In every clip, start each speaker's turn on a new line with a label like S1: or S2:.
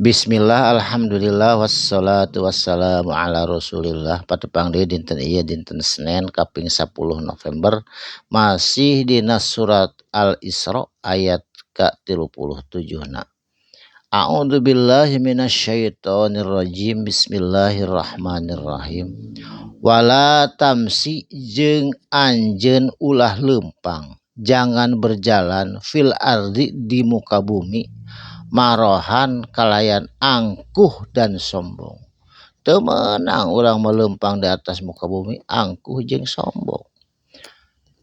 S1: Bismillah, alhamdulillah, wassalatu wassalamu ala rasulillah. Patepang deui dinten ieu dinten Senin kaping 10 November masih dina surat Al-Isra ayat ke-37 na. A'udzu billahi minasyaitonir rajim. Bismillahirrahmanirrahim. Wala tamsi jeung anjeun ulah leumpang, jangan berjalan fil ardi di muka bumi marohan kalayan angkuh dan sombong. Teu meunang urang melempang di atas muka bumi angkuh jeung sombong.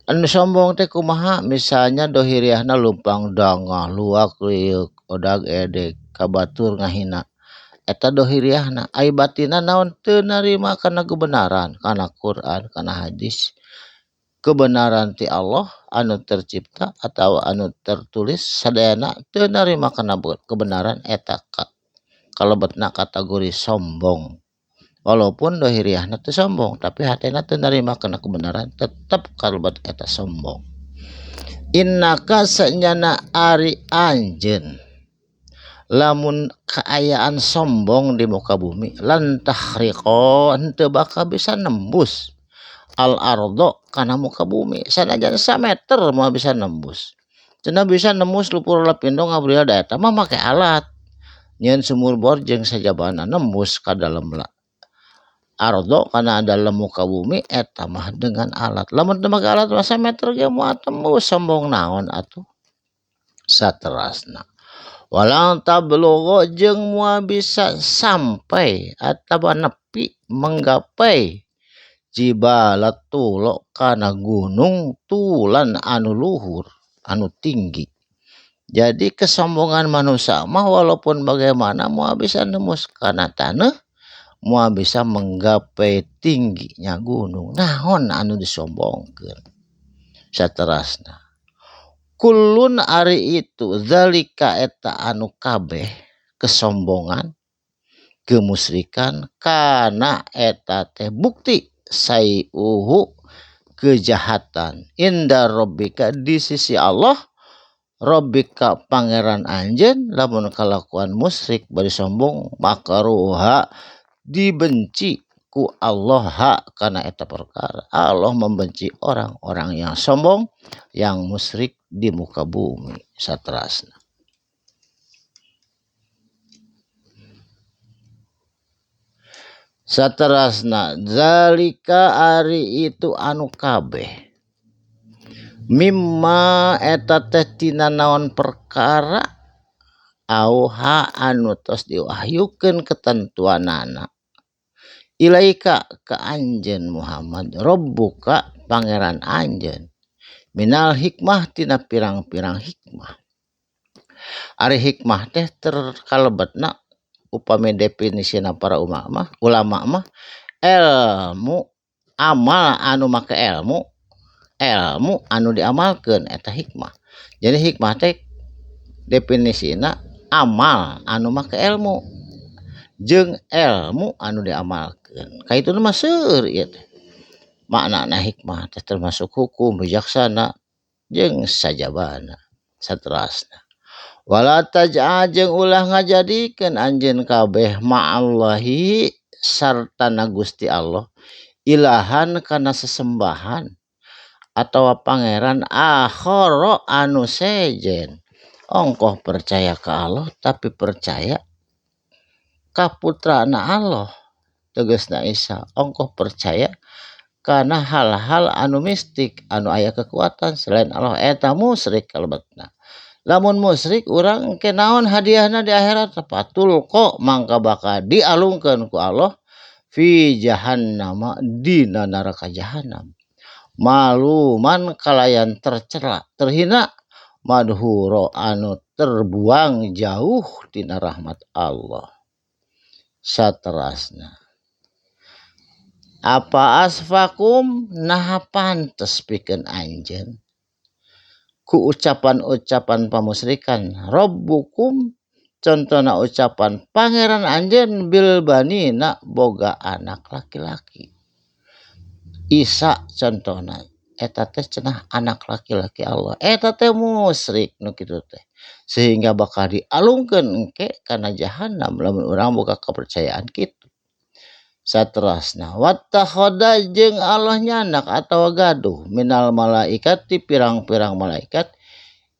S1: Anu sombong teh kumaha? Misalnya dohiriahna lempang dangah luak liuk odag edek kabatur ngahina. Eta dohiriahna. Ai batina naon? Teu narima kana kebenaran, kana Quran, kana hadis. Kebenaran ti Allah anu tercipta atau anu tertulis sadayana teu narima kana kebenaran eta kalebetna kategori sombong. Walaupun dohiriahna teu sombong tapi hatena teu narima kana kebenaran tetep kalebet eta sombong. Innaka sanyana ari anjeun lamun kaayaan sombong di muka bumi lan tahriqo henteu bakal bisa nembus al-ardo kana muka bumi sanajan sameter mau bisa nembus. Cenah bisa nembus lupur lapindo ngabril da eta mah make alat. Nyeun sumur bor jeung sajabana nembus ka dalem ardo kana dalam muka bumi eta mah dengan alat. Lamun teu make alat mah sameter ge moal tembus sombong naon atuh. Saterasna. Walang tablugho jeung moal bisa sampai atawa nepi menggapai jibalat tulo kana gunung tulan anu luhur anu tinggi. Jadi kesombongan manusia mah walaupun bagaimana moal bisa nembus kana taneuh, moal bisa menggapai tingginya gunung. Naon anu disombongkeun? Saterasna. Kullun ari itu zalika eta anu kabeh kesombongan kemusyrikan kana eta teh bukti sayuhu kejahatan inda rabbika di sisi Allah rabbika pangeran anjeun lamun kalakuan musyrik bari sombong makruha dibenci ku Allah kana eta perkara. Allah membenci orang-orang yang sombong yang musyrik di muka bumi. Saterasna. Saterasna zalika ari itu anu kabeh mimma eta teh tina naon perkara auha anu tos diwahyukeun ketentuanana ilaika ka anjeun Muhammad rabbuka pangeran anjeun minal hikmah tina pirang-pirang hikmah. Ari hikmah teh terkalebetna upami definisina para ulama mah ilmu amal anu make ilmu anu diamalkeun eta hikmah. Jadi hikmah teh definisina amal anu make ilmu jeung ilmu anu diamalkeun. Ka itu mah seueur ieu teh. Maknana hikmah teh termasuk hukum bijaksana jeung sajabana. Saterasna. Wala taj'a jeung ulah ngajadikeun anjeun kabeh ma'allahi sartana Gusti Allah ilahan kana sesembahan atawa pangeran akhara anu sejen. Ongkoh percaya ka Allah tapi percaya ka putrana Allah tegasna Isa. Ongkoh percaya kana hal-hal anu mistik anu aya kekuatan selain Allah eta musyrik kalebetna. Lamun musyrik urang engke naon hadiahna di akhirat patul kok mangka bakal dialungkeun ku Allah fi jahannam dina neraka jahanam. Maluman kalayan tercela terhina madhuro anu terbuang jauh tina rahmat Allah. Saterasna. Apa asfakum nah pantes pikeun anjeun ku ucapan-ucapan pamusyrikan rabbukum contohna ucapan pangeran anjeun bil banina boga anak laki-laki. Isa contohna eta teh cenah anak laki-laki Allah, eta teh musyrik nu kitu teh. Sehingga bakal dialungkeun engke kana jahanam lamun urang boga kepercayaan kitu. Saterusna wattakhadha jeung Allah nyanak atawa gaduh minal malaikat ti pirang-pirang malaikat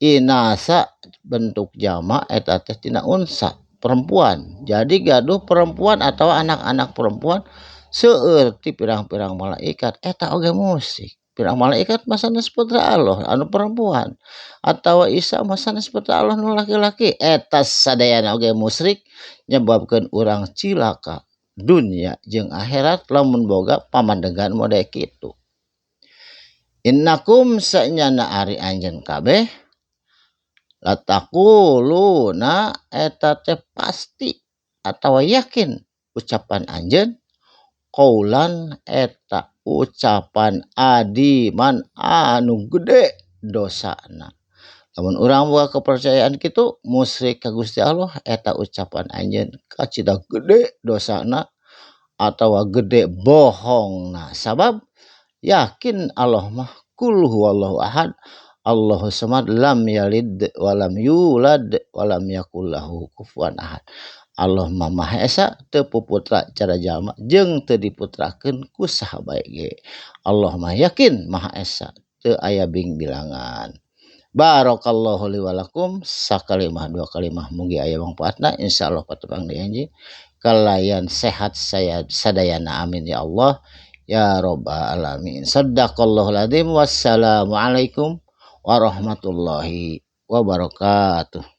S1: inasa bentuk jama eta teh tina unsa perempuan. Jadi gaduh perempuan atau anak-anak perempuan seueur ti pirang-pirang malaikat eta oge musyrik. Pirang malaikat mah sanes putra Allah anu perempuan atawa Isa mah sanes putra Allah nu laki-laki eta sadayana oge musyrik nyebabkeun urang cilaka dunia jeung akhirat lamun boga pamandegan mode kitu. Innakum sanyana ari anjeun kabeh latakuluna eta teh pasti atawa yakin ucapan anjeun qaulan eta ucapan adiman anu gede dosana. Lamun urang boga kepercayaan kitu musyrik ka Gusti Allah eta ucapan anjeun kacida gede dosana atawa gede bohongna. Sabab yakin Allah mah qul huwallahu ahad Allahu samad lam yalid walam yulad walam yakul lahu kufuwan ahad. Allah mah Maha Esa teu puputra cara jalma jeung teu diputrakeun ku saha bae ge. Allah mah yakin Maha Esa teu aya bing-bilangan. Barakallahu li wa lakum sakalimah dua kalimah mugi aya mangpaatna insyaallah patepang dianji kalayan sehat saya sadayana amin ya Allah ya rabbal alamin. Shadaqallahul adzim. Wassalamualaikum warahmatullahi wabarakatuh.